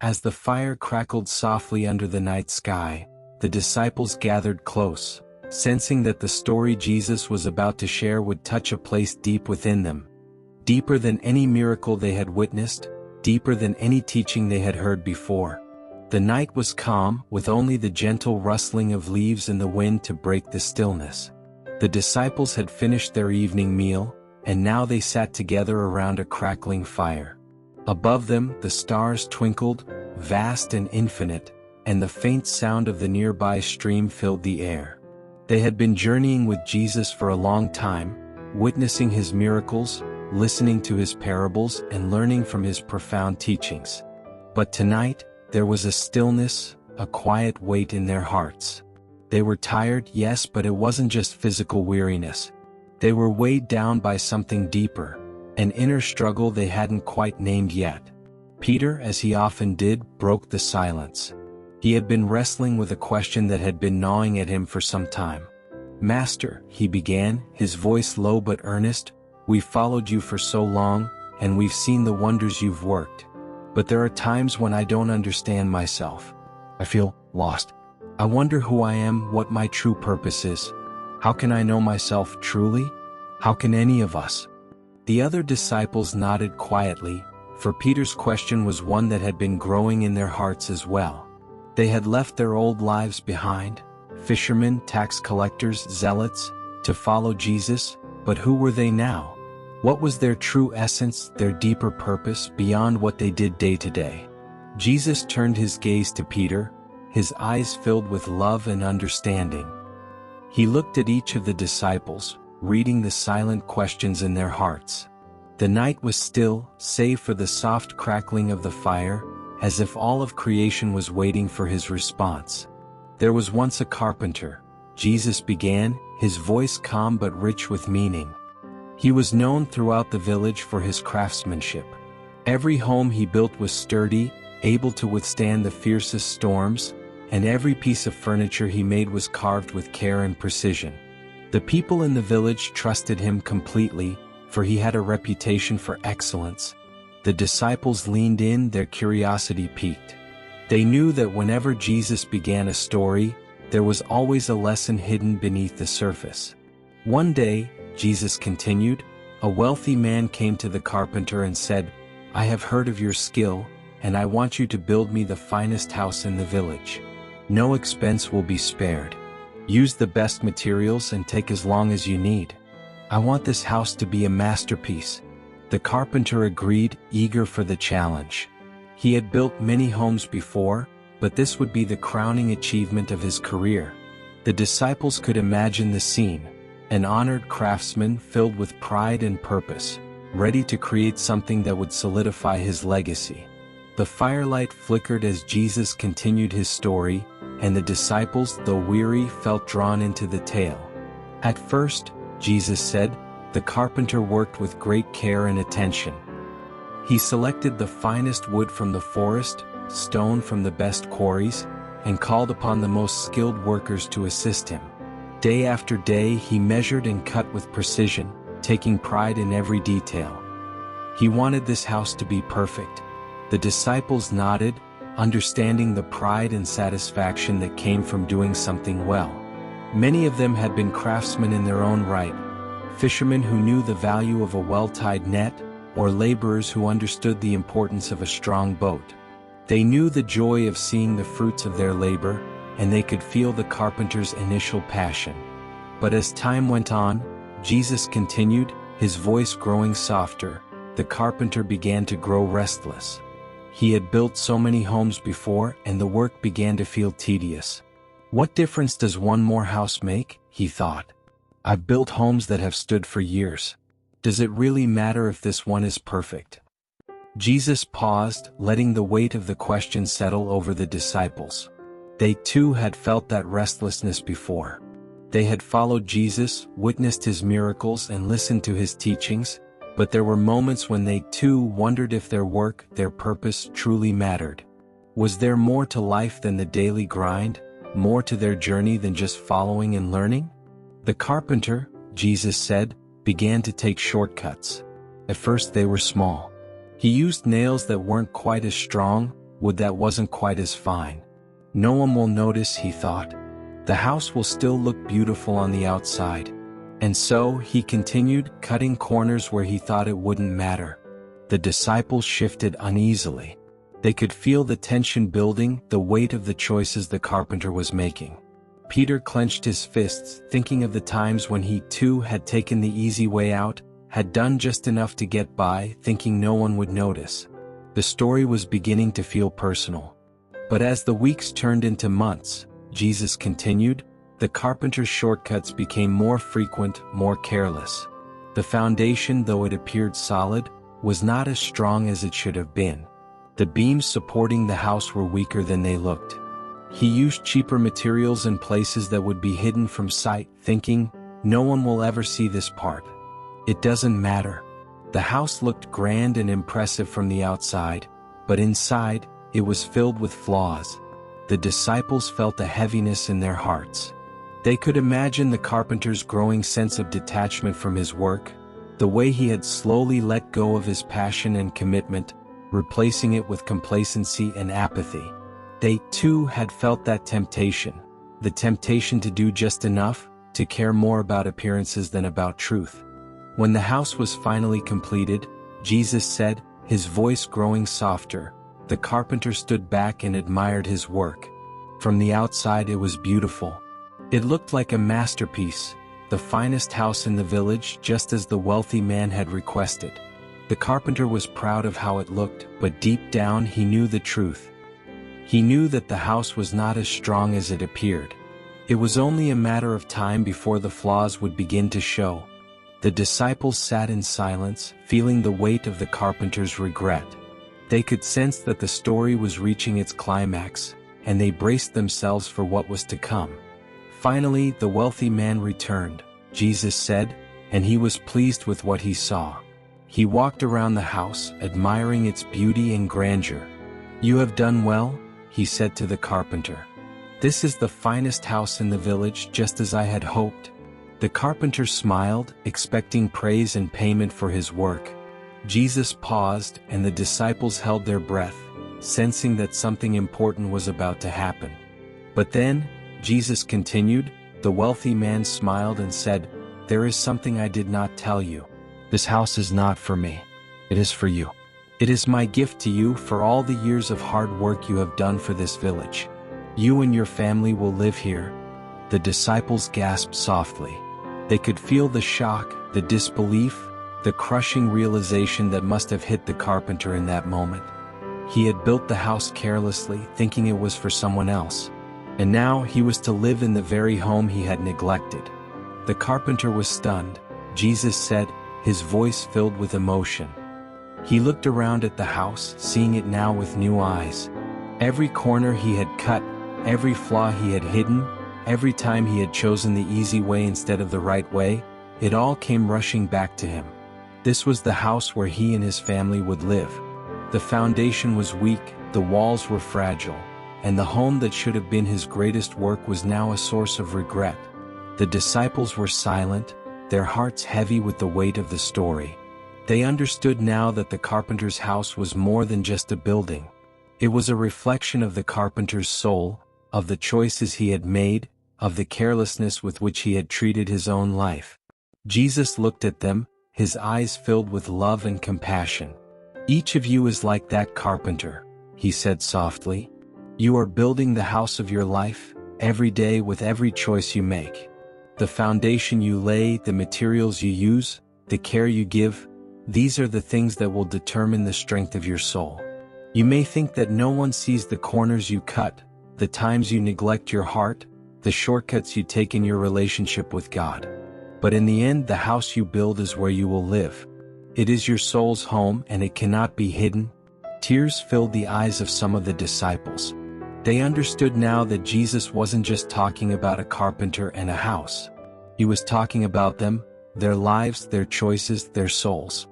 As the fire crackled softly under the night sky, the disciples gathered close, sensing that the story Jesus was about to share would touch a place deep within them. Deeper than any miracle they had witnessed, deeper than any teaching they had heard before. The night was calm, with only the gentle rustling of leaves in the wind to break the stillness. The disciples had finished their evening meal, and now they sat together around a crackling fire. Above them, the stars twinkled, vast and infinite, and the faint sound of the nearby stream filled the air. They had been journeying with Jesus for a long time, witnessing his miracles, listening to his parables, and learning from his profound teachings. But tonight, there was a stillness, a quiet weight in their hearts. They were tired, yes, but it wasn't just physical weariness. They were weighed down by something deeper, an inner struggle they hadn't quite named yet. Peter, as he often did, broke the silence. He had been wrestling with a question that had been gnawing at him for some time. "Master," he began, his voice low but earnest, "we've followed you for so long, and we've seen the wonders you've worked. But there are times when I don't understand myself. I feel lost. I wonder who I am, what my true purpose is. How can I know myself truly? How can any of us?" The other disciples nodded quietly, for Peter's question was one that had been growing in their hearts as well. They had left their old lives behind, fishermen, tax collectors, zealots, to follow Jesus, but who were they now? What was their true essence, their deeper purpose, beyond what they did day to day? Jesus turned his gaze to Peter, his eyes filled with love and understanding. He looked at each of the disciples, reading the silent questions in their hearts. The night was still, save for the soft crackling of the fire, as if all of creation was waiting for his response. "There was once a carpenter," Jesus began, his voice calm but rich with meaning. "He was known throughout the village for his craftsmanship. Every home he built was sturdy, able to withstand the fiercest storms, and every piece of furniture he made was carved with care and precision. The people in the village trusted him completely, for he had a reputation for excellence. The disciples leaned in, their curiosity piqued. They knew that whenever Jesus began a story, there was always a lesson hidden beneath the surface. One day, Jesus continued, a wealthy man came to the carpenter and said, "I have heard of your skill, and I want you to build me the finest house in the village. No expense will be spared. Use the best materials and take as long as you need. I want this house to be a masterpiece." The carpenter agreed, eager for the challenge. He had built many homes before, but this would be the crowning achievement of his career. The disciples could imagine the scene, an honored craftsman filled with pride and purpose, ready to create something that would solidify his legacy. The firelight flickered as Jesus continued his story, and the disciples, though weary, felt drawn into the tale. At first, Jesus said, the carpenter worked with great care and attention. He selected the finest wood from the forest, stone from the best quarries, and called upon the most skilled workers to assist him. Day after day he measured and cut with precision, taking pride in every detail. He wanted this house to be perfect. The disciples nodded, understanding the pride and satisfaction that came from doing something well. Many of them had been craftsmen in their own right, fishermen who knew the value of a well-tied net, or laborers who understood the importance of a strong boat. They knew the joy of seeing the fruits of their labor, and they could feel the carpenter's initial passion. But as time went on, Jesus continued, his voice growing softer. The carpenter began to grow restless. He had built so many homes before, and the work began to feel tedious. What difference does one more house make? He thought. I've built homes that have stood for years. Does it really matter if this one is perfect? Jesus paused, letting the weight of the question settle over the disciples. They too had felt that restlessness before. They had followed Jesus, witnessed his miracles, and listened to his teachings, but there were moments when they too wondered if their work, their purpose, truly mattered. Was there more to life than the daily grind, more to their journey than just following and learning? The carpenter, Jesus said, began to take shortcuts. At first they were small. He used nails that weren't quite as strong, wood that wasn't quite as fine. No one will notice, he thought. The house will still look beautiful on the outside. And so, he continued, cutting corners where he thought it wouldn't matter. The disciples shifted uneasily. They could feel the tension building, the weight of the choices the carpenter was making. Peter clenched his fists, thinking of the times when he too had taken the easy way out, had done just enough to get by, thinking no one would notice. The story was beginning to feel personal. But as the weeks turned into months, Jesus continued, the carpenter's shortcuts became more frequent, more careless. The foundation, though it appeared solid, was not as strong as it should have been. The beams supporting the house were weaker than they looked. He used cheaper materials in places that would be hidden from sight, thinking, no one will ever see this part. It doesn't matter. The house looked grand and impressive from the outside, but inside, it was filled with flaws. The disciples felt a heaviness in their hearts. They could imagine the carpenter's growing sense of detachment from his work, the way he had slowly let go of his passion and commitment, replacing it with complacency and apathy. They, too, had felt that temptation, the temptation to do just enough, to care more about appearances than about truth. When the house was finally completed, Jesus said, his voice growing softer, the carpenter stood back and admired his work. From the outside it was beautiful. It looked like a masterpiece, the finest house in the village, just as the wealthy man had requested. The carpenter was proud of how it looked, but deep down he knew the truth. He knew that the house was not as strong as it appeared. It was only a matter of time before the flaws would begin to show. The disciples sat in silence, feeling the weight of the carpenter's regret. They could sense that the story was reaching its climax, and they braced themselves for what was to come. Finally, the wealthy man returned, Jesus said, and he was pleased with what he saw. He walked around the house, admiring its beauty and grandeur. You have done well, he said to the carpenter. This is the finest house in the village, just as I had hoped. The carpenter smiled, expecting praise and payment for his work. Jesus paused, and the disciples held their breath, sensing that something important was about to happen. But then, Jesus continued, the wealthy man smiled and said, there is something I did not tell you. This house is not for me. It is for you. It is my gift to you for all the years of hard work you have done for this village. You and your family will live here. The disciples gasped softly. They could feel the shock, the disbelief, the crushing realization that must have hit the carpenter in that moment. He had built the house carelessly, thinking it was for someone else. And now he was to live in the very home he had neglected. The carpenter was stunned. Jesus said, his voice filled with emotion. He looked around at the house, seeing it now with new eyes. Every corner he had cut, every flaw he had hidden, every time he had chosen the easy way instead of the right way, it all came rushing back to him. This was the house where he and his family would live. The foundation was weak, the walls were fragile, and the home that should have been his greatest work was now a source of regret. The disciples were silent, their hearts heavy with the weight of the story. They understood now that the carpenter's house was more than just a building. It was a reflection of the carpenter's soul, of the choices he had made, of the carelessness with which he had treated his own life. Jesus looked at them, his eyes filled with love and compassion. Each of you is like that carpenter, he said softly. You are building the house of your life, every day with every choice you make. The foundation you lay, the materials you use, the care you give, these are the things that will determine the strength of your soul. You may think that no one sees the corners you cut, the times you neglect your heart, the shortcuts you take in your relationship with God. But in the end, the house you build is where you will live. It is your soul's home, and it cannot be hidden. Tears filled the eyes of some of the disciples. They understood now that Jesus wasn't just talking about a carpenter and a house. He was talking about them, their lives, their choices, their souls.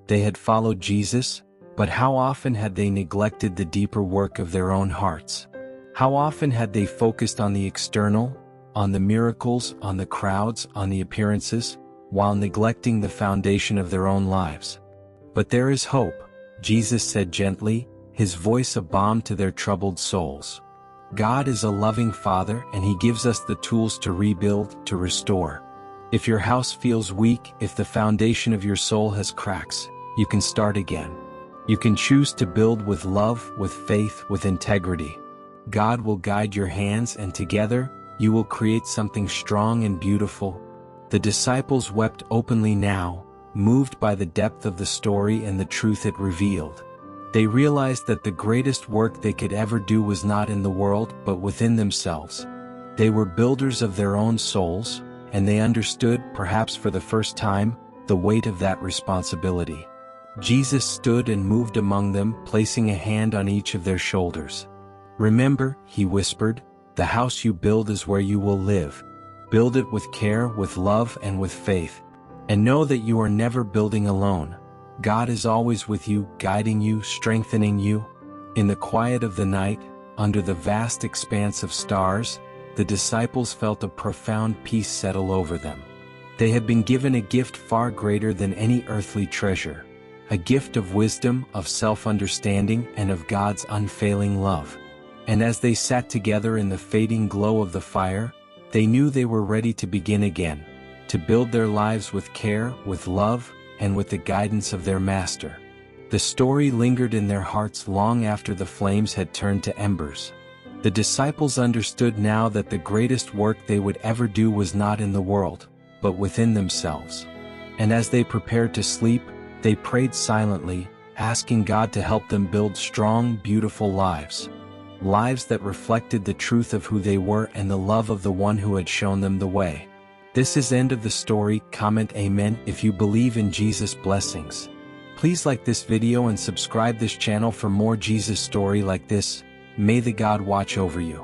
They had followed Jesus, but how often had they neglected the deeper work of their own hearts? How often had they focused on the external, on the miracles, on the crowds, on the appearances, while neglecting the foundation of their own lives? But there is hope, Jesus said gently, His voice a balm to their troubled souls. God is a loving Father, and He gives us the tools to rebuild, to restore. If your house feels weak, if the foundation of your soul has cracks, you can start again. You can choose to build with love, with faith, with integrity. God will guide your hands, and together, you will create something strong and beautiful. The disciples wept openly now, moved by the depth of the story and the truth it revealed. They realized that the greatest work they could ever do was not in the world, but within themselves. They were builders of their own souls, and they understood, perhaps for the first time, the weight of that responsibility. Jesus stood and moved among them, placing a hand on each of their shoulders. "Remember," He whispered, "the house you build is where you will live. Build it with care, with love, and with faith. And know that you are never building alone. God is always with you, guiding you, strengthening you." In the quiet of the night, under the vast expanse of stars, the disciples felt a profound peace settle over them. They had been given a gift far greater than any earthly treasure, a gift of wisdom, of self-understanding, and of God's unfailing love. And as they sat together in the fading glow of the fire, they knew they were ready to begin again, to build their lives with care, with love, and with the guidance of their Master. The story lingered in their hearts long after the flames had turned to embers. The disciples understood now that the greatest work they would ever do was not in the world, but within themselves. And as they prepared to sleep, they prayed silently, asking God to help them build strong, beautiful lives. Lives that reflected the truth of who they were and the love of the one who had shown them the way. This is end of the story. Comment Amen if you believe in Jesus' blessings. Please like this video and subscribe this channel for more Jesus story like this. May the God watch over you.